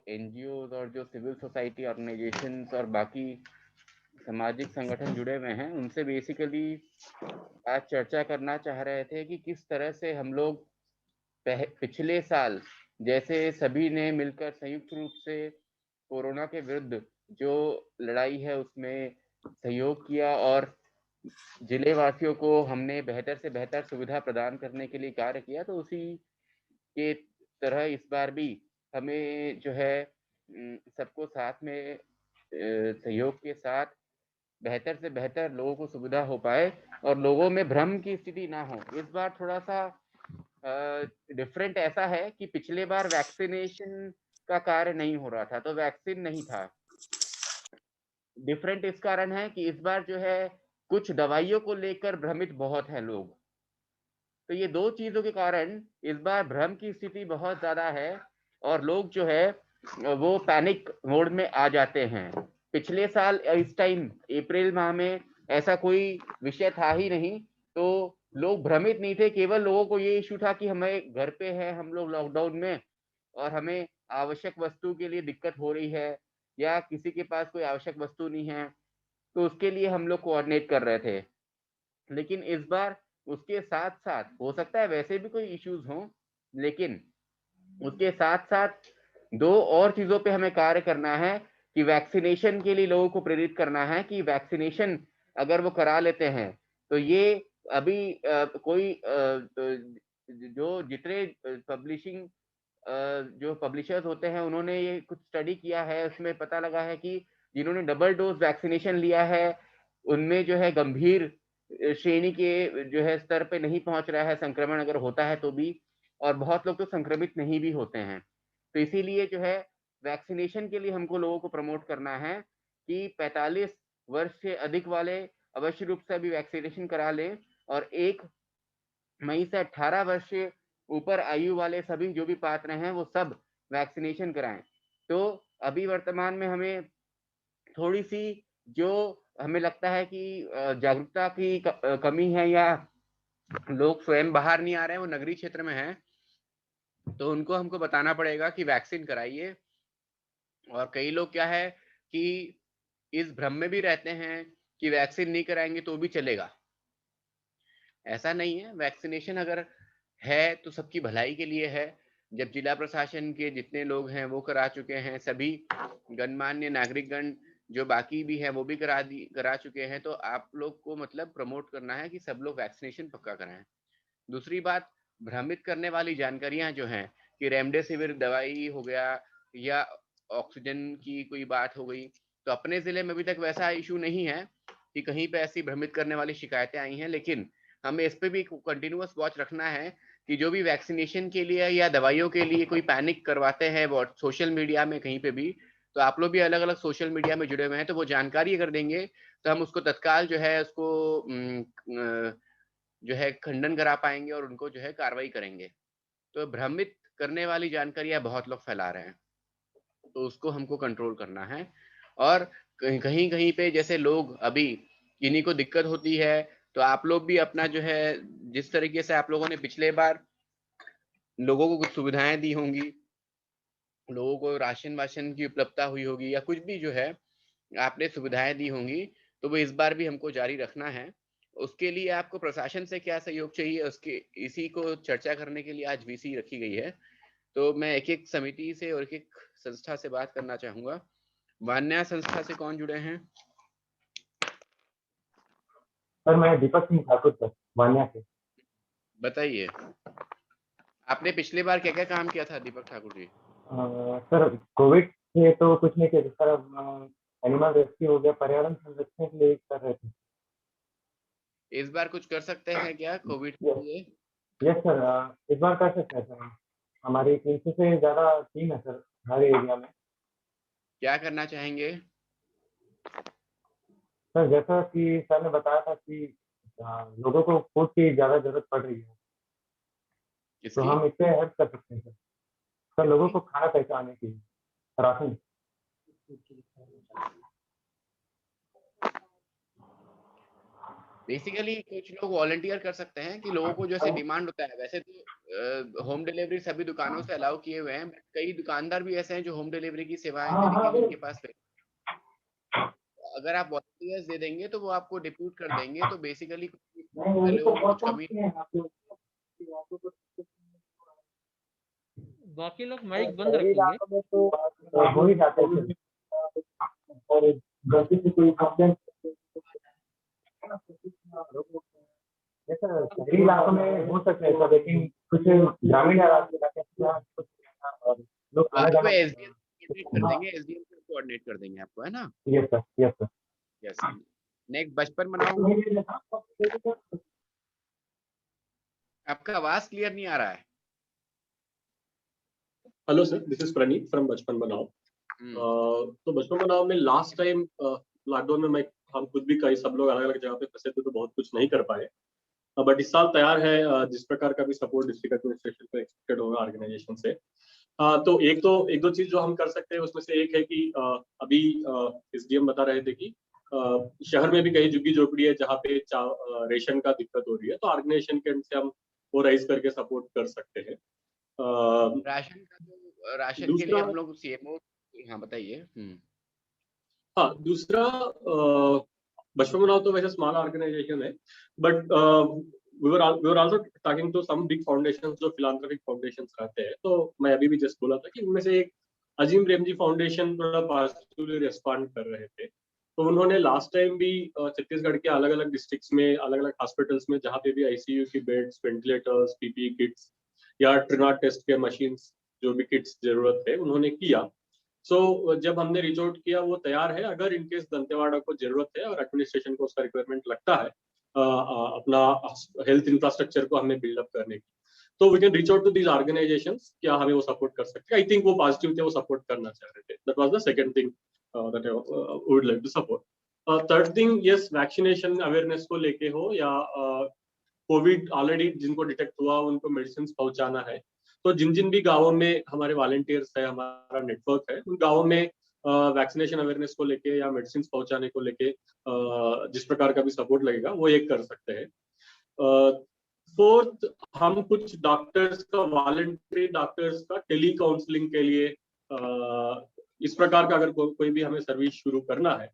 NGOs और जो civil society organisations और बाकी सामाजिक संगठन जुड़े हुए हैं, उनसे बेसिकली आज चर्चा करना चाह रहे थे कि किस तरह से हम लोग पिछले साल जैसे सभी ने मिलकर संयुक्त रूप से कोरोना के विरुद्ध जो लड़ाई है उसमें सहयोग किया और जिले वासियों को हमने बेहतर से बेहतर सुविधा प्रदान करने के लिए कार्य किया, तो उसी के तरह इस बार भी हमें जो है सबको साथ में सहयोग के साथ बेहतर से बेहतर लोगों को सुविधा हो पाए और लोगों में भ्रम की स्थिति ना हो। इस बार थोड़ा सा डिफरेंट ऐसा है कि पिछले बार वैक्सीनेशन का कार्य नहीं हो रहा था, तो वैक्सीन नहीं था। डिफरेंट इस कारण है कि इस बार जो है कुछ दवाइयों को लेकर भ्रमित बहुत हैं लोग। तो ये दो चीजों के कारण इस बार भ्रम की स्थिति बहुत ज्यादा है और लोग जो है वो पैनिक मोड में आ जाते हैं। पिछले साल इस टाइम अप्रैल माह में ऐसा कोई विषय था ही नहीं, तो लोग भ्रमित नहीं थे। केवल लोगों को ये इशू था कि हमें घर पे है, हम लोग लॉकडाउन में, और हमें आवश्यक वस्तु के लिए दिक्कत हो रही है या किसी के पास कोई आवश्यक वस्तु नहीं है, तो उसके लिए हम लोग कोऑर्डिनेट कर रहे थे। लेकिन इस बार उसके साथ साथ हो सकता है वैसे भी कोई इश्यूज हों, लेकिन उसके साथ साथ दो और चीजों पे हमें कार्य करना है कि वैक्सीनेशन के लिए लोगों को प्रेरित करना है कि वैक्सीनेशन अगर वो करा लेते हैं तो ये अभी कोई जो जितने पब्लिशिंग जो पब्लिशर्स होते हैं उन्होंने ये कुछ स्टडी किया है, उसमें पता लगा है कि जिन्होंने डबल डोज वैक्सीनेशन लिया है उनमें जो है गंभीर श्रेणी के जो है स्तर पे नहीं पहुंच रहा है संक्रमण, अगर होता है तो भी, और बहुत लोग तो संक्रमित नहीं भी होते हैं। तो इसीलिए जो है वैक्सीनेशन के लिए हमको लोगों को प्रमोट करना है कि 45 वर्ष से अधिक वाले अवश्य रूप से अभी वैक्सीनेशन करा लें और 1 मई से 18 वर्ष से ऊपर आयु वाले सभी जो भी पात्र हैं वो सब वैक्सीनेशन कराएं। तो अभी वर्तमान में हमें थोड़ी सी जो हमें लगता है कि जागरूकता की कमी है या लोग स्वयं बाहर नहीं आ रहे हैं, वो नगरीय क्षेत्र में हैं, तो उनको हमको बताना पड़ेगा कि वैक्सीन कराइए। और कई लोग क्या है कि इस भ्रम में भी रहते हैं कि वैक्सीन नहीं कराएंगे तो भी चलेगा। ऐसा नहीं है, वैक्सीनेशन अगर है तो सबकी भलाई के लिए है। जब जिला प्रशासन के जितने लोग हैं वो करा चुके हैं, सभी गणमान्य नागरिकगण जो बाकी भी है वो भी करा चुके हैं, तो आप लोग को मतलब प्रमोट करना है कि सब लोग वैक्सीनेशन पक्का कराएं। दूसरी बात, भ्रमित करने वाली जानकारियां जो हैं कि रेमडेसिविर दवाई हो गया या ऑक्सीजन की कोई बात हो गई, तो अपने जिले में अभी तक वैसा इशू नहीं है कि कहीं पे ऐसी भ्रमित करने वाली शिकायतें आई हैं, लेकिन हमें इस पे भी कंटिन्यूअस वॉच रखना है कि जो भी वैक्सीनेशन के लिए या दवाइयों के लिए कोई पैनिक करवाते हैं सोशल मीडिया में कहीं पे भी, तो आप लोग भी अलग अलग सोशल मीडिया में जुड़े हुए हैं, तो वो जानकारी अगर देंगे तो हम उसको तत्काल जो है उसको जो है खंडन करा पाएंगे और उनको जो है कार्रवाई करेंगे। तो भ्रमित करने वाली जानकारियां बहुत लोग फैला रहे हैं, तो उसको हमको कंट्रोल करना है। और कहीं कहीं कहीं पे जैसे लोग अभी किन्हीं को दिक्कत होती है, तो आप लोग भी अपना जो है जिस तरीके से आप लोगों ने पिछले बार लोगों को कुछ सुविधाएं दी होंगी, लोगों को राशन वाशन की उपलब्धता हुई होगी या कुछ भी जो है आपने सुविधाएं दी होंगी, तो वो इस बार भी हमको जारी रखना है। उसके लिए आपको प्रशासन से क्या सहयोग चाहिए, उसके इसी को चर्चा करने के लिए आज वीसी रखी गई है। तो मैं एक एक समिति से और एक एक संस्था से बात करना चाहूंगा। वान्या संस्था से कौन जुड़े हैं? सर मैं दीपक सिंह ठाकुर सर, वानिया से। बताइए, आपने पिछली बार क्या क्या काम किया था दीपक ठाकुर जी? सर कोविड से तो कुछ नहीं किया सर, एनिमल रेस्क्यू हो गया, पर्यावरण संरक्षण के लिए कर रहे थे। इस बार कुछ कर सकते हैं क्या कोविड के यस, लिए? यस सर, इस बार कर सकते हैं सर। हमारी 300 से ज़्यादा टीम है सर हर एरिया में। क्या करना चाहेंगे? सर जैसा कि सर ने बताया था कि लोगों को फूड की ज़्यादा ज़रूरत पड़ रही है, तो किसकी? हम इससे हेल्प कर सकते हैं सर। सर लोगों को खाना पहुँचाने की राशन। बेसिकली कुछ लोग वॉलंटियर कर सकते हैं कि लोगों को जैसे डिमांड होता है, वैसे तो होम डिलीवरी सभी दुकानों से अलाउ किए हुए हैं, बट कई दुकानदार भी ऐसे हैं जो होम डिलीवरी की सेवाएं देने के लिए उनके पास अगर आप वॉलंटियर्स दे देंगे तो वो आपको डिप्यूट कर देंगे, तो बेसिकली लोगों को कुछ कमी। बाकी लोग माइक बंद शहरी रखेंगे। इलाकों में तो हो ही जाते हैं और गलती से कोई कंप्लेंट जैसा शहरी इलाकों में हो सकता है ऐसा, लेकिन कुछ ग्रामीण इलाके और लोग आना आपको जाना एसडीएम कोऑर्डिनेट कर देंगे, एसडीएम से कोऑर्डिनेट कर देंगे आपको, है ना? Yes sir, yes sir. Yes. Next Bachpan Manao. आपका आवाज क्लियर नहीं आ रहा है। Hello sir, this is Praneet from Bachpan Banao. तो बचपन बनाओ में लास्ट टाइम लॉकडाउन में हम खुद भी कई सब लोग अलग अलग जगह पे फंसे थे तो बहुत कुछ नहीं कर पाए, बट इस साल तैयार है जिस प्रकार का भी सपोर्ट डिस्ट्रिक्ट एडमिनिस्ट्रेशन को एक्सपेक्टेड होगा ऑर्गेनाइजेशन से। तो एक दो चीज जो हम कर सकते हैं उसमें से एक है कि अभी एसडीएम बता रहे थे कि शहर में भी कई झुग्गी झोपड़ी है जहाँ पे रेशन का दिक्कत हो रही है, तो ऑर्गेनाइजेशन के एंड से हम वो राइज करके सपोर्ट कर सकते हैं। राशन का तो राशन के लिए हम लोग सीएमओ। हाँ बताइए। हाँ, दूसरा बचपन बनाओ तो वैसे स्मॉल ऑर्गेनाइजेशन है, but we were also talking to some big foundations जो philanthropic foundations रहते हैं, तो मैं अभी भी जस्ट बोला था कि उनमें से एक अजीम प्रेमजी फाउंडेशन थोड़ा पॉजिटिवली रिस्पॉन्ड कर रहे थे। तो उन्होंने लास्ट टाइम भी छत्तीसगढ़ के अलग अलग डिस्ट्रिक्ट्स में अलग अलग हॉस्पिटल्स में जहाँ पे भी आईसीयू की बेड्स, वेंटिलेटर्स, पीपीई किट्स या ट्रिनाट टेस्ट के मशीन्स जो भी किट्स जरूरत है उन्होंने किया। जब हमने रीच आउट किया वो तैयार है, अगर इनकेस दंतेवाड़ा को जरूरत है और एडमिनिस्ट्रेशन को उसका रिक्वायरमेंट लगता है अपना हेल्थ इंफ्रास्ट्रक्चर को हमें बिल्डअप करने की, तो we can reach out to these organisations, क्या हमें वो सपोर्ट कर सकते हैं। आई थिंक वो पॉजिटिव थे, वो सपोर्ट करना चाह रहे थे। That was the second thing that I would like to support. Third thing, yes, vaccination awareness को लेके हो या कोविड ऑलरेडी जिनको डिटेक्ट हुआ उनको मेडिसिन पहुंचाना है, तो जिन जिन भी गांवों में हमारे वॉलंटियर्स है, हमारा नेटवर्क है, उन गांवों में वैक्सीनेशन अवेयरनेस को लेके या मेडिसिन पहुंचाने को लेके जिस प्रकार का भी सपोर्ट लगेगा वो एक कर सकते हैं। फोर्थ, हम कुछ डॉक्टर्स का, वॉलंटरी डॉक्टर्स का टेली काउंसलिंग के लिए इस प्रकार का अगर कोई भी हमें सर्विस शुरू करना है,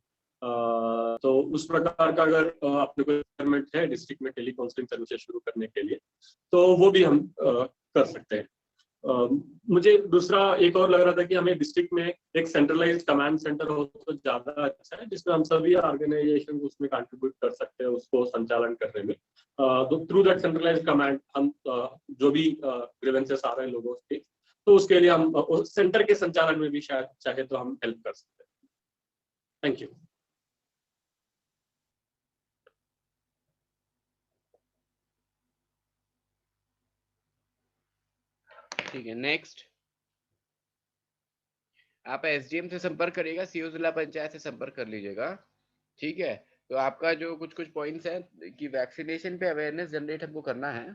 तो उस प्रकार का अगर अपने को रिक्वायरमेंट है डिस्ट्रिक्ट में टेली काउंसलिंग सर्विसेज शुरू करने के लिए, तो वो भी हम कर सकते हैं। मुझे दूसरा एक और लग रहा था कि हमें डिस्ट्रिक्ट में एक सेंट्रलाइज कमांड सेंटर हो तो ज्यादा अच्छा है, जिसमें हम सभी ऑर्गेनाइजेशन उसमें कंट्रीब्यूट कर सकते हैं उसको संचालन करने में। थ्रू दैट सेंट्रलाइज कमांड हम जो भी ग्रीवेंसेस आ रहे हैं लोगों के, तो उसके लिए हम सेंटर के संचालन में भी शायद चाहे तो हम हेल्प कर सकते हैं। Thank you. ठीक है, नेक्स्ट आप एसडीएम से संपर्क करिएगा, सीओ जिला पंचायत से संपर्क कर लीजिएगा। ठीक है, तो आपका जो कुछ पॉइंट्स हैं कि वैक्सीनेशन पे अवेयरनेस जनरेट हमको करना है,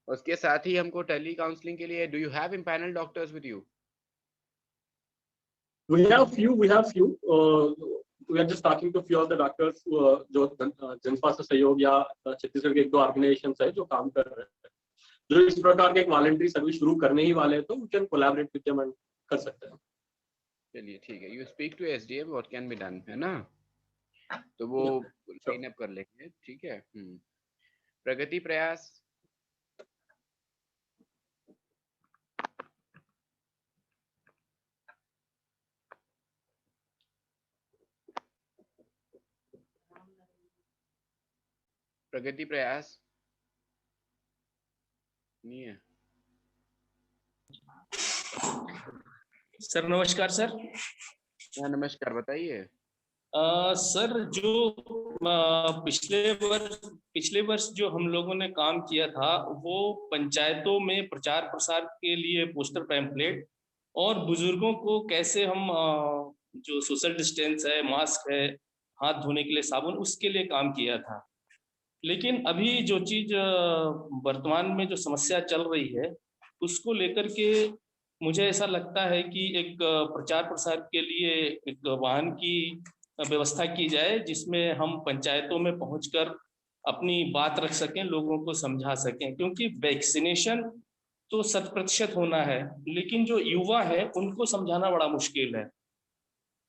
उसके साथ ही हमको टेली काउंसलिंग के लिए, do you have empanel doctors with you? We have few. We are just talking to few of the doctors जो जनस्वास्थ्य सहयोग या छत्तीसगढ़ के एक दो ऑर्गेनाइजेशंस है जो काम कर रहे हैं, जो इस प्रकार के एक वॉलंटरी सर्विस शुरू करने ही वाले हैं, तो we can collaborate with them and कर सकते हैं। चलिए ठीक है, you speak to SDM what can be done, है ना? तो वो लाइन अप कर लेंगे। ठीक है। प्रगति प्रयास। प्रगति प्रयास नहीं है। सर नमस्कार सर। नमस्कार, बताइए। सर जो पिछले वर्ष जो हम लोगों ने काम किया था वो पंचायतों में प्रचार प्रसार के लिए पोस्टर पैम्पलेट और बुजुर्गों को कैसे हम जो सोशल डिस्टेंस है, मास्क है, हाथ धोने के लिए साबुन, उसके लिए काम किया था। लेकिन अभी जो चीज वर्तमान में जो समस्या चल रही है उसको लेकर के मुझे ऐसा लगता है कि एक प्रचार प्रसार के लिए एक वाहन की व्यवस्था की जाए जिसमें हम पंचायतों में पहुंचकर अपनी बात रख सकें, लोगों को समझा सकें, क्योंकि वैक्सीनेशन तो 100% होना है, लेकिन जो युवा है उनको समझाना बड़ा मुश्किल है।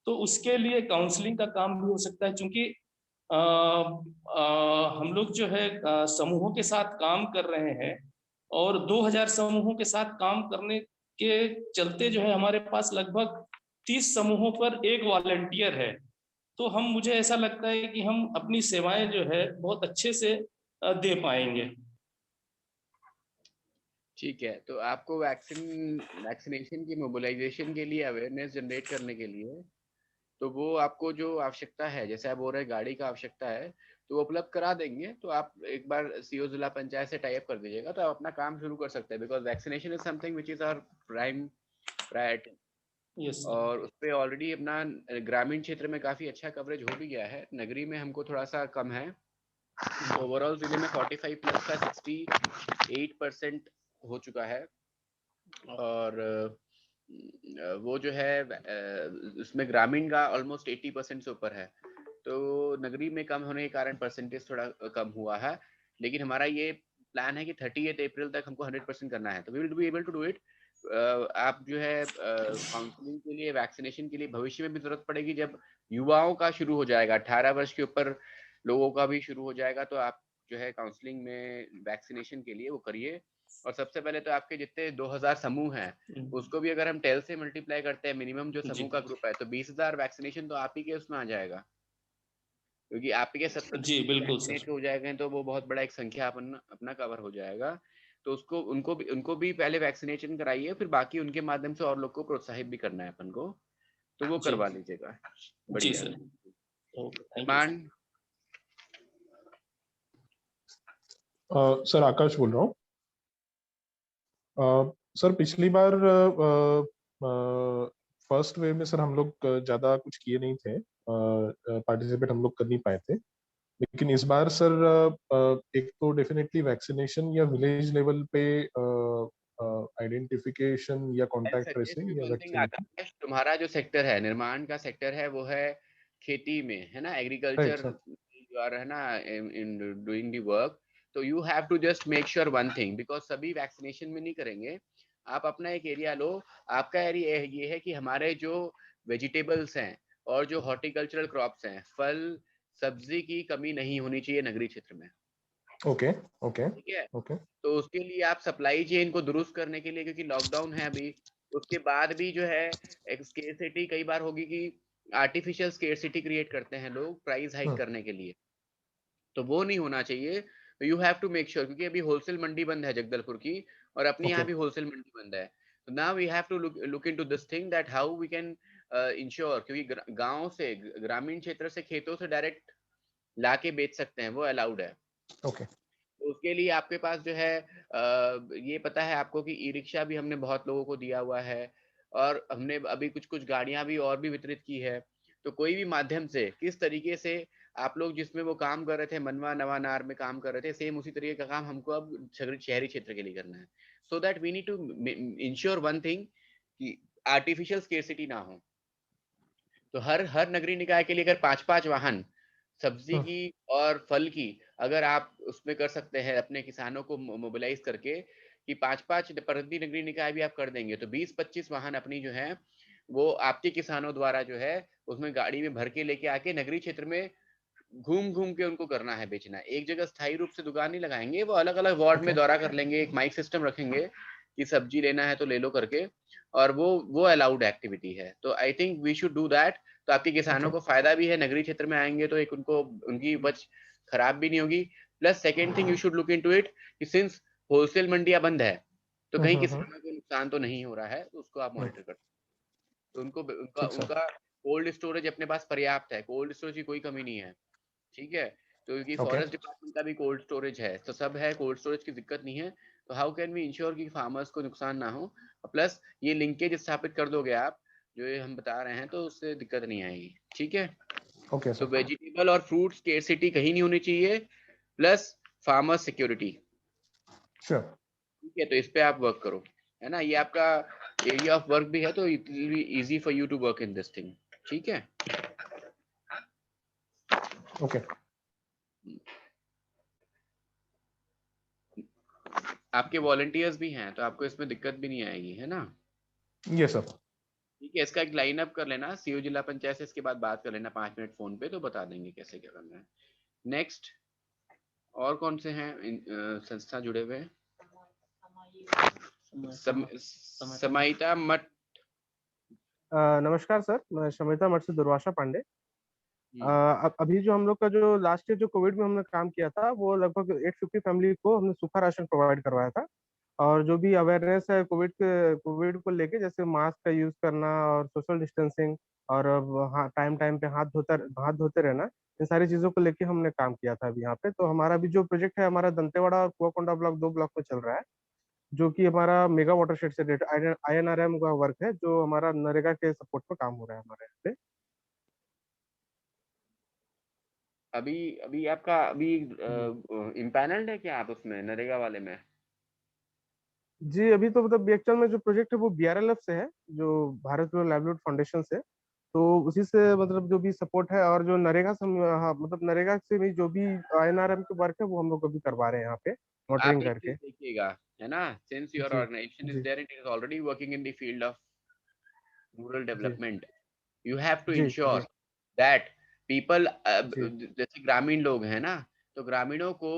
तो उसके लिए काउंसलिंग का काम भी हो सकता है, क्योंकि हम लोग जो है समूहों के साथ काम कर रहे हैं, और 2000 समूहों के साथ काम करने के चलते जो है हमारे पास लगभग 30 समूहों पर एक वॉलंटियर है। तो मुझे ऐसा लगता है कि हम अपनी सेवाएं जो है बहुत अच्छे से दे पाएंगे। ठीक है, तो आपको वैक्सीनेशन की मोबिलाइजेशन के लिए, अवेयरनेस जनरेट करने के लिए, तो वो आपको जो आवश्यकता है, जैसे आप बोल रहे हैं गाड़ी का आवश्यकता है, तो वो उपलब्ध करा देंगे। तो आप एक बार सीओ जिला पंचायत से टाई अप कर दीजिएगा, तो आप अपना काम शुरू कर सकते हैं, because vaccination is something which is our prime priority. Yes. और उस पर ऑलरेडी अपना ग्रामीण क्षेत्र में काफ़ी अच्छा कवरेज हो भी गया है, नगरी में हमको थोड़ा सा कम है। ओवरऑल जिले में 45 प्लस का 68% हो चुका है, और वो जो है उसमें ग्रामीण का ऑलमोस्ट 80% से ऊपर है। तो नगरी में कम होने के कारण परसेंटेज थोड़ा कम हुआ है, लेकिन हमारा ये प्लान है कि 30 अप्रैल तक हमको 100% करना है, तो we will be able to do it. आप जो है काउंसलिंग के लिए, वैक्सीनेशन के लिए भविष्य में भी जरूरत पड़ेगी, जब युवाओं का शुरू हो जाएगा, 18 वर्ष के ऊपर लोगों का भी शुरू हो जाएगा, तो आप जो है काउंसलिंग में वैक्सीनेशन के लिए वो करिए। और सबसे पहले तो आपके जितने 2000 समूह हैं, उसको भी अगर हम 10 से मल्टीप्लाई करते हैं, मिनिमम जो समूह का ग्रुप है, तो 20,000 वैक्सीनेशन तो आप ही के उसमें आ जाएगा, क्योंकि आपके 70 जी बिल्कुल सर। वैक्सीनेट हो जाएंगे तो वो बहुत बड़ा एक संख्या अपना कवर हो जाएगा। तो उसको उनको भी पहले वैक्सीनेशन कराइए, फिर बाकी उनके माध्यम से और लोग को प्रोत्साहित भी करना है अपन को, तो वो करवा लीजिएगा। जी बढ़िया सर। Okay, thank you. निर्माण। सर आकाश बोल रहा हूँ। सर पिछली बार फर्स्ट वेव में सर हम लोग ज्यादा कुछ किए नहीं थे, पार्टिसिपेट हम लोग कर नहीं पाए थे, लेकिन इस बार सर एक तो डेफिनेटली वैक्सीनेशन या विलेज लेवल पे आइडेंटिफिकेशन या कॉन्टैक्ट ट्रेसिंग या वैक्सीनेशन। तुम्हारा जो सेक्टर है, निर्माण का सेक्टर है, वो है खेती में, है ना, एग्रीकल्चर यू आर, है ना, इन डूइंग दी वर्क। तो you have to just make sure one thing, because सभी वैक्सीनेशन में नहीं करेंगे। आप अपना एक एरिया लो, आपका एरिया ये है कि हमारे जो वेजिटेबल्स हैं और जो हॉर्टिकल्चरल क्रॉप्स हैं, फल सब्जी की कमी नहीं होनी चाहिए नगरीय क्षेत्र में। ओके ओके ठीक है, ओके। तो उसके लिए आप सप्लाई चेन को दुरुस्त करने के लिए, क्योंकि लॉकडाउन है अभी, उसके बाद भी जो है एक स्केर्सिटी कई बार होगी कि आर्टिफिशियल स्केर्सिटी क्रिएट करते हैं लोग प्राइस हाइक करने के लिए, तो वो नहीं होना चाहिए। You have to make sure, क्योंकि अभी होलसेल मंडी बंद है जगदलपुर की, और अपनी यहाँ भी होलसेल मंडी बंद है। तो now we have to look into this thing that how we can ensure, क्योंकि गांव से, ग्रामीण क्षेत्र से, खेतों से डायरेक्ट लाके बेच सकते हैं, वो अलाउड है। ओके। तो उसके लिए आपके पास जो है ये पता है आपको कि ई रिक्शा भी हमने बहुत लोगों को दिया हुआ है, और हमने अभी कुछ गाड़ियां भी और भी वितरित की है। तो कोई भी माध्यम से, किस तरीके से आप लोग जिसमें वो काम कर रहे थे, मनवा नवानार में काम कर रहे थे, सेम उसी तरीके का काम हमको अब शहरी क्षेत्र के लिए करना है। So that we need to ensure one thing कि आर्टिफिशियल स्केर्सिटी ना हो। तो हर नगरीय निकाय के लिए अगर 5-5 वाहन सब्जी की और फल की अगर आप उसमें कर सकते हैं, अपने किसानों को मोबिलाइज करके कि 5-5 प्रति नगरीय निकाय भी आप कर देंगे, तो 20-25 वाहन अपनी जो है वो आपके किसानों द्वारा जो है उसमें गाड़ी में भर के लेके आके नगरीय क्षेत्र में घूम घूम के उनको करना है, बेचना। एक जगह स्थायी रूप से दुकान नहीं लगाएंगे, वो अलग अलग वार्ड में दौरा कर लेंगे, एक माइक सिस्टम रखेंगे कि सब्जी लेना है तो ले लो करके, और वो अलाउड एक्टिविटी है। तो I think we should do that. तो आपके किसानों को फायदा भी है, नगरीय क्षेत्र में आएंगे तो एक उनको उनकी उपज खराब भी नहीं होगी। Plus second thing you should look into it कि सिंस होलसेल मंडियां बंद है, तो कहीं किसानों को नुकसान तो नहीं हो रहा है, तो उसको आप मॉनिटर कर, तो उनका कोल्ड स्टोरेज अपने पास पर्याप्त है, कोल्ड स्टोरेज की कोई कमी नहीं है। ठीक है, तो क्योंकि फॉरेस्ट डिपार्टमेंट का भी कोल्ड स्टोरेज है, तो सब है, कोल्ड स्टोरेज की दिक्कत नहीं है। तो हाउ कैन वी इंश्योर कि फार्मर्स को नुकसान ना हो। प्लस ये लिंकेज स्थापित कर दोगे आप, जो ये हम बता रहे हैं, तो उससे दिक्कत नहीं आएगी। ठीक है, ओके तो वेजिटेबल और फ्रूट स्केर्सिटी कहीं नहीं होनी चाहिए, प्लस फार्मर सिक्योरिटी। श्योर। ठीक है, तो इस पे आप वर्क करो, है ना, ये आपका एरिया ऑफ वर्क भी है, तो it will be easy for you to work in this thing. ठीक है, ओके। आपके वॉलंटियर्स भी हैं तो आपको इसमें दिक्कत भी नहीं आएगी, है ना? Yes sir. ठीक है, इसका एक लाइन अप कर लेना, सीओ जिला पंचायत से इसके बाद बात कर लेना 5 मिनट फोन पे, तो बता देंगे कैसे क्या करना है। नेक्स्ट, और कौन से हैं संस्था जुड़े हुए हैं? समाहिता मठ। नमस्कार सर, मैं शमिता मठ से दुर्वासा पांडे। अभी जो हम लोग का जो लास्ट ईयर जो कोविड में हमने काम किया था, वो लगभग 850 फैमिली को हमने सूखा राशन प्रोवाइड करवाया था। और जो भी अवेयरनेस है कोविड को लेके, जैसे मास्क का यूज करना और सोशल डिस्टेंसिंग और टाइम टाइम पे हाथ धोते रहना, इन सारी चीजों को लेके हमने काम किया था अभी यहाँ पे। तो हमारा भी जो प्रोजेक्ट है, हमारा दंतेवाड़ा और कुआकोंडा ब्लॉक, 2 ब्लॉक में चल रहा है, जो कि हमारा मेगा वाटरशेड से रिलेटेड INRM का वर्क है, जो हमारा नरेगा के सपोर्ट में काम हो रहा है हमारे यहाँ पे। अभी अभी आपका अभी इम्पैनल्ड है क्या आप उसमें नरेगा वाले में? जी, अभी तो मतलब एक्चुअल में जो प्रोजेक्ट है वो BRLF से है, जो भारत रूरल लाइवलीहुड फाउंडेशन से। तो उसी से मतलब जो भी सपोर्ट है, और जो नरेगा से हाँ, मतलब नरेगा से भी जो भी INRM के वर्क है वो हम लोग अभी करवा रहे हैं यहाँ पे आप मॉनिटरिंग एक करके। चीज देखिएगा, है ना, सिंस योर जी ऑर्गेनाइजेशन इज जी there, it is already working in the field of rural जी डेवलपमेंट, यू हैव टू जी इंश्योर जी दैट पीपल, जी जैसे ग्रामीण लोग हैं ना, तो ग्रामीणों को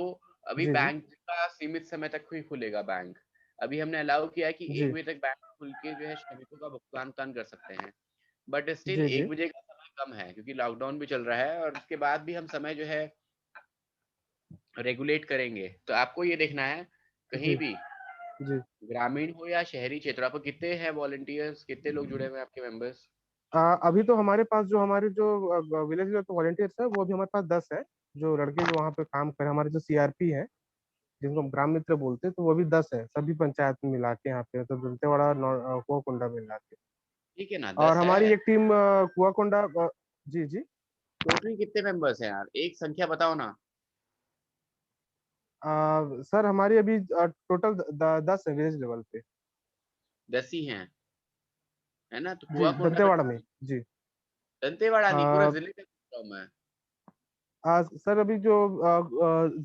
अभी जी जी बैंक का सीमित समय तक ही खुलेगा बैंक। अभी हमने अलाउ किया है कि जी 1 बजे तक बैंक खुल के जो है श्रमिकों का भुगतान कर सकते हैं, बट स्टिल जी 1 जी बजे का समय कम है क्योंकि लॉकडाउन भी चल रहा है, और उसके बाद भी हम समय जो है रेगुलेट करेंगे। तो आपको ये देखना है कहीं जी भी जी। ग्रामीण हो या शहरी क्षेत्र, आपको कितने हैं वॉलंटियर्स, कितने लोग जुड़े हुए हैं आपके मेंबर्स? अभी तो हमारे पास जो हमारे जो विलेज लेवल वॉलंटियर्स है, वो अभी हमारे पास 10 है, जो लड़के जो वहाँ पे काम कर रहे हैं, हमारे जो CRP है, जिनको हम ग्राम मित्र बोलते हैं, तो वो भी 10 है, सभी पंचायत में मिला के यहाँ पे, तो दंतेवाड़ा कुआकोंडा में मिला के। ठीक है ना, और 10 हमारी है। एक टीम कुआकोंडा जी जी। टोटल कितने मेंबर्स हैं यार, एक संख्या बताओ ना। सर हमारी अभी टोटल 10 है विलेज लेवल पे। 10 ही हैं, है ना? तो जी, कुआकोंडा में दंतेवाड़ा में जी। दंतेवाड़ा नहीं, पूरा आ, जिले का पूछ रहा हूं मैं। सर अभी जो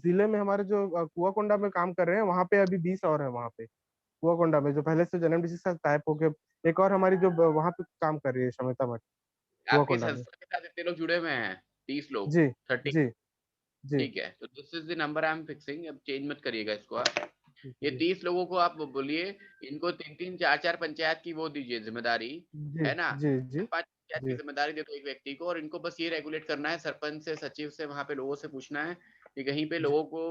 जिले में हमारे जो कुआकोंडा में काम कर रहे हैं, वहाँ पे अभी 20 और है वहाँ पे। कुआकोंडा में जो पहले से NMDC के साथ टाइप होके, एक और हमारी जो वहाँ पे काम कर रही है, शमिता मठ, आपके कुआकोंडा में। संस्था के साथ कितने लोग जुड़े हुए हैं? 30 लोग, जी 30। जी जी ठीक है, तो this is the number I am fixing, अब चेंज मत करिएगा इसको आप। ये जी 30 लोगों को आप बोलिए, इनको 3-3 4-4 पंचायत की वो दीजिए जिम्मेदारी, जी है ना? जी जी 5 पंचायत की जी जिम्मेदारी दे दो एक व्यक्ति को, और इनको बस ये रेगुलेट करना है, सरपंच से, सचिव से, वहां पे लोगों से पूछना है कि कहीं पे जी लोगों को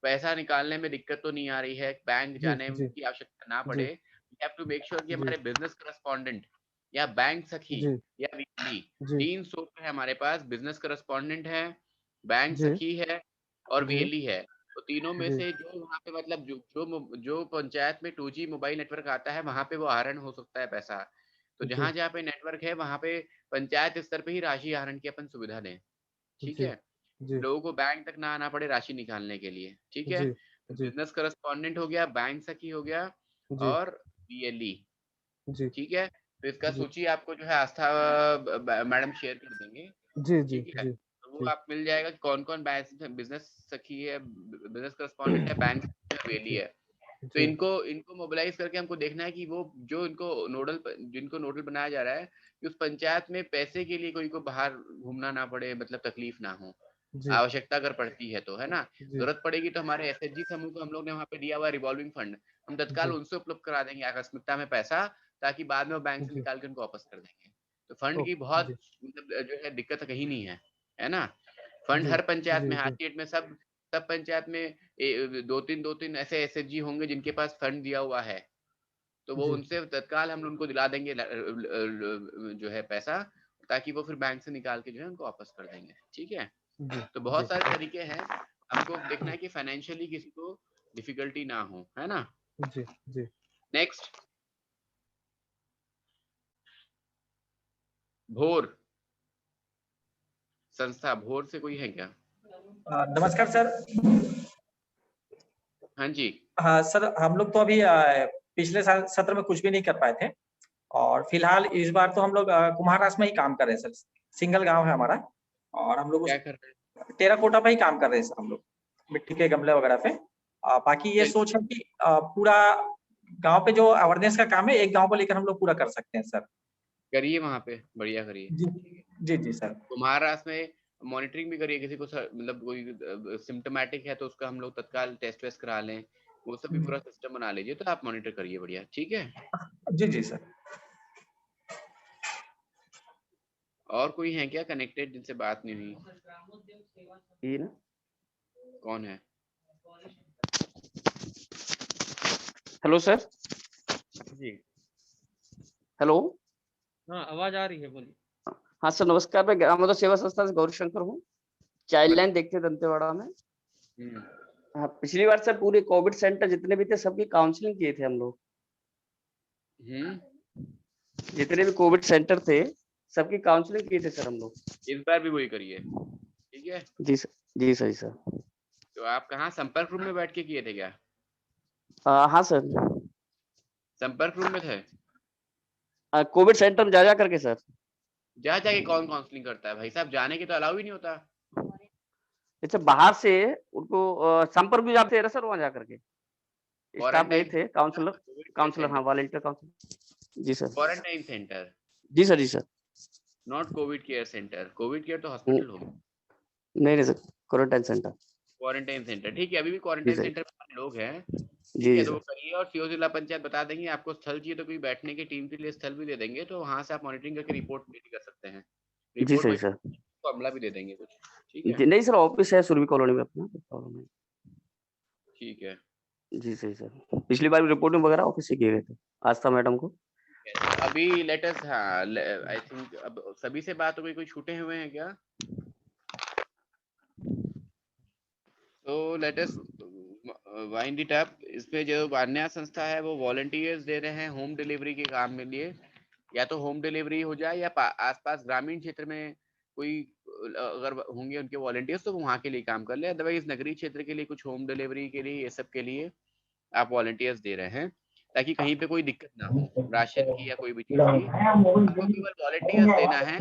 पैसा निकालने में दिक्कत तो नहीं आ रही है, बैंक जी जाने जी की आवश्यकता ना जी पड़े। We have to make sure कि जी हमारे बिजनेस करस्पॉन्डेंट या बैंक सखी जी या वीकली, जी 3 सोर्स है हमारे पास, बिजनेस करस्पॉन्डेंट है, बैंक जी सखी है और जी वीएलई है। तो तीनों में जी से जो वहाँ पे मतलब जो पंचायत में 2G मोबाइल नेटवर्क आता है, वहाँ पे वो आहरण हो सकता है पैसा। तो जी जहाँ-जहाँ पे नेटवर्क है, वहाँ पे पंचायत स्तर पे ही राशि आहरण की अपन सुविधा दें, ठीक जी है? जी लोगों को बैंक तक ना आना पड़े राशि निकालने के लिए, ठीक है? जी तो जी बिज़नेस कॉरेस्पॉन्डेंट हो गया, बैंक सखी हो गया जी और वीएलई, जी ठीक है? तो इसका जी सूची आपको जो है आस्था मैडम शेयर कर देंगे, जी जी ठीक है? जी तो वो जी आप मिल जाएगा कि कौन-कौन बिज़नेस सखी है, बिज़नेस कॉरेस्पॉन्डेंट है, बैंक सखी है, वीएलई जी है। तो जी इनको इनको मोबिलाइज करके हमको देखना है कि वो जो इनको जिनको नोडल बनाया जा रहा है, कि उस पंचायत में पैसे के लिए कोई को बाहर घूमना ना पड़े, मतलब तकलीफ ना हो। जी आवश्यकता अगर पड़ती है तो, है ना? जी ज़रूरत पड़ेगी तो हमारे एसएचजी समूह को हम लोग ने वहाँ पे दिया हुआ है रिवॉल्विंग फंड, हम तत्काल जी उनसे उपलब्ध करा देंगे आकस्मिकता में पैसा, ताकि बाद में वो बैंक से जी निकाल के उनको वापस कर देंगे। तो फंड की ओके बहुत जी मतलब जो है दिक्कत कहीं नहीं है ना? फंड जी हर पंचायत जी में, हाथ जी गेट में सब पंचायत में 2-3 ऐसे एसएचजी होंगे जिनके पास फंड दिया हुआ है। तो वो जी उनसे तत्काल हम उनको दिला देंगे जो है पैसा, ताकि वो फिर बैंक से निकाल के जो है उनको वापस कर देंगे, ठीक है? जी तो जी बहुत सारे तरीके हैं, हमको देखना है कि फाइनेंशियली किसी को डिफिकल्टी ना हो, है ना? जी जी। नेक्स्ट, भोर संस्था, भोर से कोई है क्या? नमस्कार सर। हाँ जी। हाँ सर, हम लोग तो अभी पिछले साल सत्र में कुछ भी नहीं कर पाए थे, और फिलहाल इस बार तो हम लोग कुम्हाररास में ही काम कर रहे हैं सर। सिंगल गांव है हमारा, और हम लोग उस क्या कर रहे हैं? टेराकोटा पे ही काम कर रहे हैं सर। हम लोग मिट्टी के गमले वगैरह पे, बाकी ये सोच है कि पूरा गांव पे जो अवेयरनेस का काम है एक गांव को लेकर हम लोग पूरा कर सकते हैं सर। करिए वहाँ पे, बढ़िया करिए। जी जी जी सर। महाराष्ट्र में मॉनिटरिंग भी करिए, किसी को मतलब कोई सिम्टोमेटिक है तो उसका हम लोग तत्काल टेस्ट वेस्ट करा लें, वो सब भी पूरा सिस्टम बना लीजिए, तो आप मॉनिटर करिए, बढ़िया, ठीक है। जी जी सर। और कोई है क्या कनेक्टेड जिनसे बात नहीं हुई? ये ना कौन है? हेलो सर जी। हेलो। हाँ, आवाज आ रही है, बोलिए। हाँ सर नमस्कार, मैं ग्रामोदय सेवा संस्था से गौरीशंकर हूँ, चाइल्ड लाइन देखते दंतेवाड़ा में। हाँ, पिछली बार सर पूरे कोविड सेंटर जितने भी थे सबकी काउंसलिंग किए थे हम लोग। जितने भी कोविड सेंटर थे सबकी काउंसलिंग किए थे सर हम लोग। इस बार भी वही करिए, ठीक है। जी सर, जी सर, जी सर। तो आप कहाँ संपर्क रूम में बैठ के किए थे क्या? हाँ सर, संपर्क रूम में थे। कोविड सेंटर में जा करके सर। जा जाके कौन काउंसलिंग करता है भाई साहब, जाने के तो अलाउ ही नहीं होता। अच्छा, बाहर से उनको संपर्क भी जाते हैं सर वहाँ जा करके। स्टाफ नहीं थे, काउंसलर हाँ, वॉलंटियर काउंसलर। जी सर। Quarantine centre. जी सर, जी sir. Not covid care centre, covid care तो हॉस्पिटल होगा। नहीं sir, quarantine centre. Quarantine centre, ठीक है। अभी भी क्वारंटाइन सेंटर में लोग हैं, ठीक है, तो वो करिए। और सीओ जिला पंचायत बता देंगे आपको स्थल चाहिए तो कोई बैठने की टीम के लिए स्थल भी दे देंगे, तो वहां से आप मॉनिटरिंग करके रिपोर्ट भी कर सकते हैं। जी सर, सर तो अमला भी दे देंगे कुछ, ठीक है। नहीं सर, ऑफिस है सुरभि कॉलोनी में अपना, प्रॉब्लम है। ठीक है जी, सही सर। पिछली बार रिपोर्टिंग वगैरह ऑफिस से किए गए थे आस्था मैडम को। अभी लेटेस्ट हाँ, आई थिंक अब सभी से बात हो गई, कोई छूटे हुए हैं क्या? तो let us wind it up. इसमें जो वान्या संस्था है वो वॉलंटियर्स दे रहे हैं होम डिलीवरी के काम में लिए, या तो होम डिलीवरी हो जाए या आसपास ग्रामीण क्षेत्र में कोई अगर होंगे उनके वॉलंटियर्स तो वहाँ के लिए काम कर ले। अदरवाइज नगरीय क्षेत्र के लिए कुछ होम डिलीवरी के लिए, ये सब के लिए आप वॉलंटियर्स दे रहे हैं, ताकि कहीं पे कोई दिक्कत ना हो राशन की या कोई भी चीज की। आपको केवल वॉलंटियर्स देना है,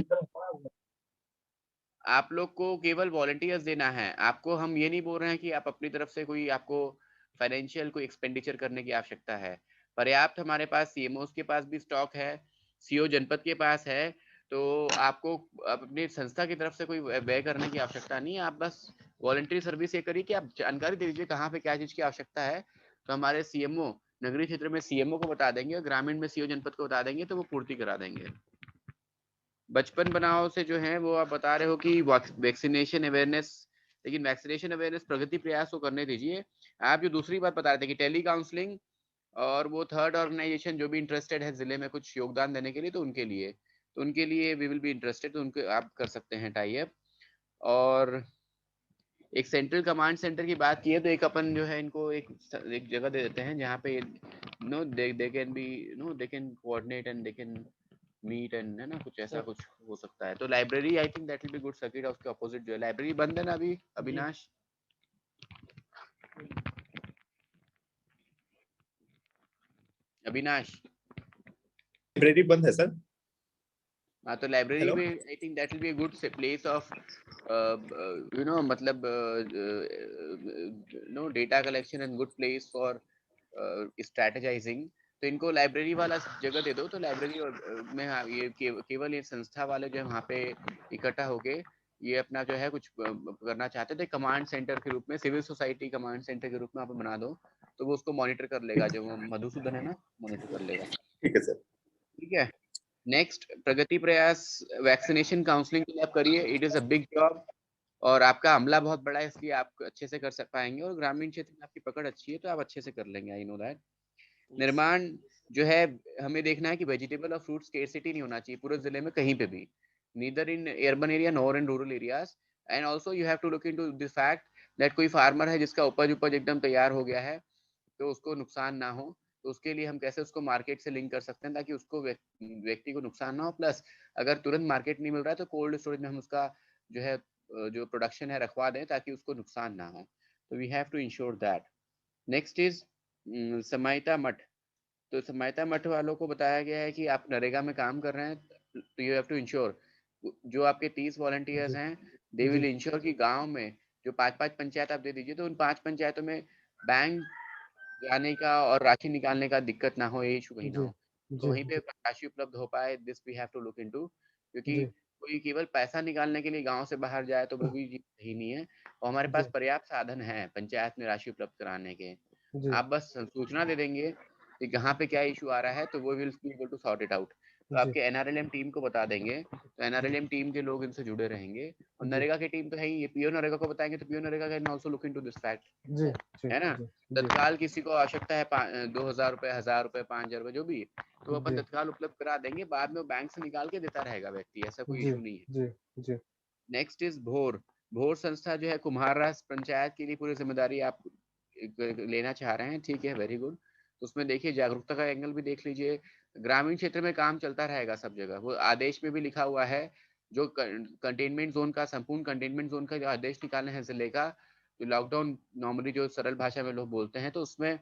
आप लोग को केवल वॉलंटियर्स देना है। आपको हम ये नहीं बोल रहे हैं कि आप अपनी तरफ से कोई आपको फाइनेंशियल कोई एक्सपेंडिचर करने की आवश्यकता है। पर्याप्त हमारे पास सीएमओस के पास भी स्टॉक है, सीओ जनपद के पास है, तो आपको अपनी संस्था की तरफ से कोई व्यय करने की आवश्यकता नहीं है। आप बस वॉलंटरी सर्विस ये करिए कि आप जानकारी दे दीजिए कहाँ पे क्या चीज की आवश्यकता है, तो हमारे सीएमओ नगरीय क्षेत्र में सीएमओ को बता देंगे और ग्रामीण में सीओ जनपद को बता देंगे, तो वो पूर्ति करा देंगे। बचपन बनाओ से जो है वो आप बता रहे हो कि वैक्सीनेशन अवेयरनेस, लेकिन वैक्सीनेशन अवेयरनेस प्रगति प्रयास को करने दीजिए। आप जो दूसरी बात बता रहे थे कि टेली काउंसलिंग और वो थर्ड ऑर्गेनाइजेशन जो भी इंटरेस्टेड है जिले में कुछ योगदान देने के लिए, तो उनके लिए वी विल बी इंटरेस्टेड, तो उनके आप कर सकते हैं टाई अप। और एक सेंट्रल कमांड सेंटर की बात की है, तो एक अपन जो है इनको एक जगह दे देते हैं जहाँ पे no they can be no they can coordinate and they can meet and, है ना, कुछ ऐसा कुछ हो सकता है। तो library I think that will be good circuit, उसके अपोजिट जो है लाइब्रेरी बंद है ना अभी अविनाश? अविनाश लाइब्रेरी बंद है सर। हाँ, तो लाइब्रेरी में I think that will be a good place of you know मतलब no data collection and good place for strategizing. तो इनको लाइब्रेरी वाला जगह दे दो, तो लाइब्रेरी में ये केवल ये संस्था वाले जो है वहाँ पे इकट्ठा होके ये अपना जो है कुछ करना चाहते थे, कमांड सेंटर के रूप में, सिविल सोसाइटी कमांड सेंटर के रूप में आप बना दो, तो वो उसको मॉनिटर कर लेगा, जो मधुसूदन है ना मॉनिटर कर लेगा। ठीक है सर। ठीक है। नेक्स्ट प्रगति प्रयास वैक्सीनेशन काउंसलिंग के लिए आप करिए, it is a big job और आपका अमला बहुत बड़ा है, इसलिए आप अच्छे से कर पाएंगे, और ग्रामीण क्षेत्र में आपकी पकड़ अच्छी है तो आप अच्छे से कर लेंगे, आई नो दैट। निर्माण जो है हमें देखना है कि वेजिटेबल और फ्रूट स्केर्सिटी नहीं होना चाहिए पूरे जिले में कहीं पे भी, neither in urban area nor in rural areas. And also you have to look into this fact that कोई फार्मर है जिसका उपज एकदम तैयार हो गया है तो उसको नुकसान ना हो, तो उसके लिए हम कैसे उसको मार्केट से लिंक कर सकते हैं ताकि उसको व्यक्ति को नुकसान ना हो, प्लस अगर तुरंत मार्केट नहीं मिल रहा है तो कोल्ड स्टोरेज में हम उसका जो है जो प्रोडक्शन है रखवा दें ताकि उसको नुकसान ना हो, तो we have to ensure that. Next is Samahita मठ। तो समाहिता मठ वालों को बताया गया है कि आप नरेगा में काम कर रहे हैं, तो यू हैव टू इंश्योर जो आपके 30 वॉलंटियर्स हैं दे विल इंश्योर कि गांव में जो 5-5 पंचायत आप दे दीजिए, तो उन 5 पंचायतों में बैंक जाने का और राशि निकालने का दिक्कत ना हो, ये इशू कहीं ना जी हो, तो जी वहीं पे राशि उपलब्ध हो पाए, this we have to look into. क्योंकि जी कोई केवल पैसा निकालने के लिए गांव से बाहर जाए तो वो भी चीज सही नहीं है। और हमारे जी पास पर्याप्त साधन है पंचायत में राशि उपलब्ध कराने के। जी आप बस सूचना दे देंगे कि कहाँ पे क्या इशू आ रहा है, तो वो will be able to sort it out. तो जी आपके एनआरएलएम टीम को बता देंगे, तो एनआरएलएम टीम के लोग इनसे जुड़े रहेंगे। और जी नरेगा की टीम तो है ही, ये पीओ नरेगा को बताएंगे तो PO NREGA can also look into this fact, जी जी है ना। जी तत्काल किसी को आवश्यकता है 2000 रुपए, 1000 रुपए, 5000 रुपए, जो भी, तो अपन जी तत्काल उपलब्ध करा देंगे। बाद में वो बैंक से निकाल के देता रहेगा व्यक्ति, ऐसा कोई जी इशू नहीं है। जी जी नेक्स्ट इज भोर। भोर संस्था जो है कुम्हार राज पंचायत के लिए पूरी जिम्मेदारी आप लेना चाह रहे हैं, ठीक है, वेरी गुड। तो उसमें देखिए जागरूकता का एंगल भी देख लीजिए। ग्रामीण क्षेत्र में काम चलता रहेगा सब जगह, वो आदेश में भी लिखा हुआ है। जो कंटेनमेंट जोन का, संपूर्ण कंटेनमेंट जोन का जो आदेश निकालने हैं जिले का, जो लॉकडाउन नॉर्मली जो सरल भाषा में लोग बोलते हैं, तो उसमें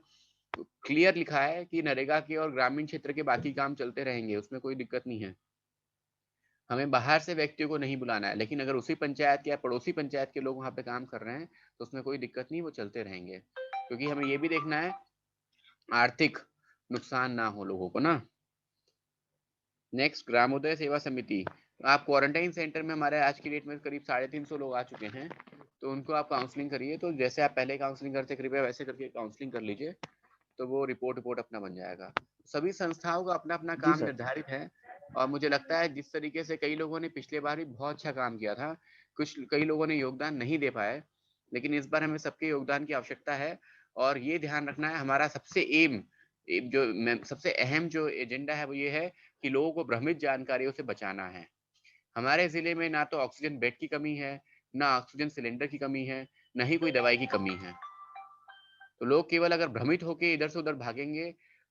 क्लियर लिखा है कि नरेगा के और ग्रामीण क्षेत्र के बाकी काम चलते रहेंगे, उसमें कोई दिक्कत नहीं है। हमें बाहर से व्यक्तियों को नहीं बुलाना है, लेकिन अगर उसी पंचायत या पड़ोसी पंचायत के लोग वहाँ पे काम कर रहे हैं तो उसमें कोई दिक्कत नहीं, वो चलते रहेंगे। क्योंकि हमें ये भी देखना है आर्थिक नुकसान ना हो लोगों को ना। नेक्स्ट, ग्रामोदय सेवा समिति। तो आप क्वारंटाइन सेंटर में, हमारे आज की डेट में करीब 350 लोग आ चुके हैं, तो उनको आप काउंसलिंग करिए। तो जैसे आप पहले काउंसलिंग करते, कृपया वैसे करके काउंसलिंग कर लीजिए, तो वो रिपोर्ट अपना बन जाएगा। सभी संस्थाओं का अपना अपना जी काम सर निर्धारित है। और मुझे लगता है जिस तरीके से कई लोगों ने पिछले बार भी बहुत अच्छा काम किया था, कई लोगों ने योगदान नहीं दे पाए, लेकिन इस बार हमें सबके योगदान की आवश्यकता है। और ये ध्यान रखना है, हमारा सबसे सबसे अहम जो एजेंडा है वो ये है कि लोगों को भ्रमित जानकारियों से बचाना है। हमारे जिले में ना तो ऑक्सीजन बेड की कमी है, ना ऑक्सीजन सिलेंडर की कमी है, ना ही कोई दवाई की कमी है। तो लोग केवल अगर भ्रमित होकर इधर से उधर भागेंगे,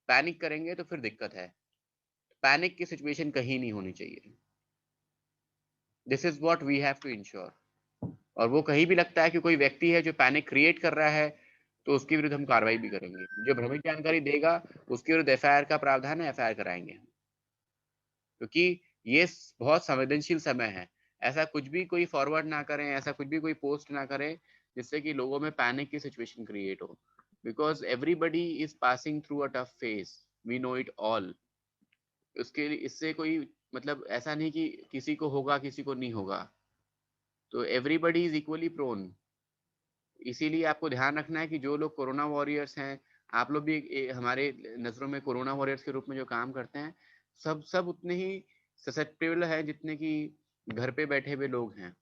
पैनिक करेंगे, तो फिर दिक्कत है। पैनिक की सिचुएशन कहीं नहीं होनी चाहिए। This is what we have to ensure. और वो कहीं भी लगता है कि कोई व्यक्ति है जो पैनिक क्रिएट कर रहा है, तो उसके विरुद्ध हम कार्रवाई भी करेंगे। जो भ्रमित जानकारी देगा उसके विरुद्ध एफआईआर का प्रावधान है, एफआईआर कराएंगे। क्योंकि ये बहुत संवेदनशील समय है। ऐसा कुछ भी कोई फॉरवर्ड ना करें, ऐसा कुछ भी कोई पोस्ट ना करें जिससे कि लोगों में पैनिक की सिचुएशन क्रिएट हो। Because everybody is passing through a tough phase, we know it all. उसके लिए इससे कोई मतलब ऐसा नहीं कि किसी को होगा किसी को नहीं होगा, तो एवरीबडी इज इक्वली प्रोन। इसीलिए आपको ध्यान रखना है कि जो लोग कोरोना वॉरियर्स हैं, आप लोग भी हमारे नज़रों में कोरोना वॉरियर्स के रूप में जो काम करते हैं, सब उतने ही ससेप्टेबल है जितने कि घर पे बैठे हुए लोग हैं।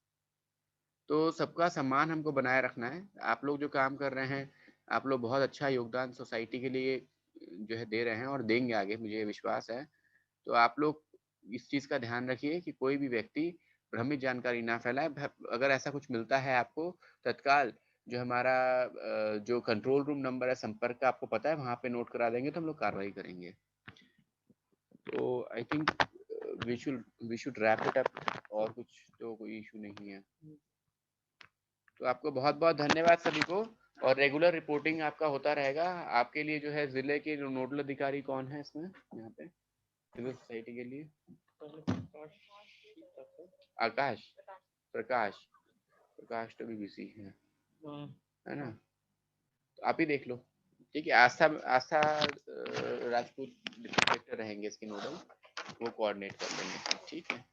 तो सबका सम्मान हमको बनाए रखना है। आप लोग जो काम कर रहे हैं, आप लोग बहुत अच्छा योगदान सोसाइटी के लिए जो है दे रहे हैं और देंगे आगे, मुझे विश्वास है। तो आप लोग इस चीज़ का ध्यान रखिए कि कोई भी व्यक्ति भ्रमित जानकारी ना फैलाए। अगर ऐसा कुछ मिलता है आपको, तत्काल जो हमारा जो कंट्रोल रूम नंबर है संपर्क का, आपको पता है, वहाँ पे नोट करा देंगे तो हम लोग कार्रवाई करेंगे। तो I think we should wrap it up. और कुछ तो कोई इशू नहीं है। तो आपको बहुत बहुत धन्यवाद सभी को। और रेगुलर रिपोर्टिंग आपका होता रहेगा। आपके लिए जो है जिले के जो नोडल अधिकारी कौन है इसमें, यहाँ पे सिविल सोसाइटी के लिए? आकाश, प्रकाश तो भी बिजी है ना। तो आप ही देख लो, ठीक है। आस्था राजपूत डिस्ट्रिक्टर रहेंगे इसके नोडल, वो कोऑर्डिनेट कर लेंगे, ठीक है।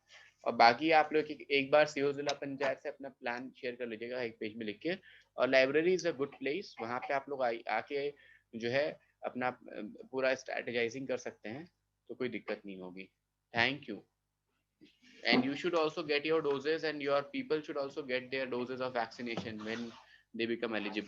और बाकी आप लोग एक बार सीओ जिला पंचायत से अपना प्लान शेयर कर लीजिएगा एक पेज में लिख के। और library is a good place, वहाँ पे आप लोग आके जो है अपना पूरा स्ट्रेटेजाइजिंग कर सकते हैं, तो कोई दिक्कत नहीं होगी। Thank you. And you should also get your doses, and your people should also get their doses of vaccination when they become eligible.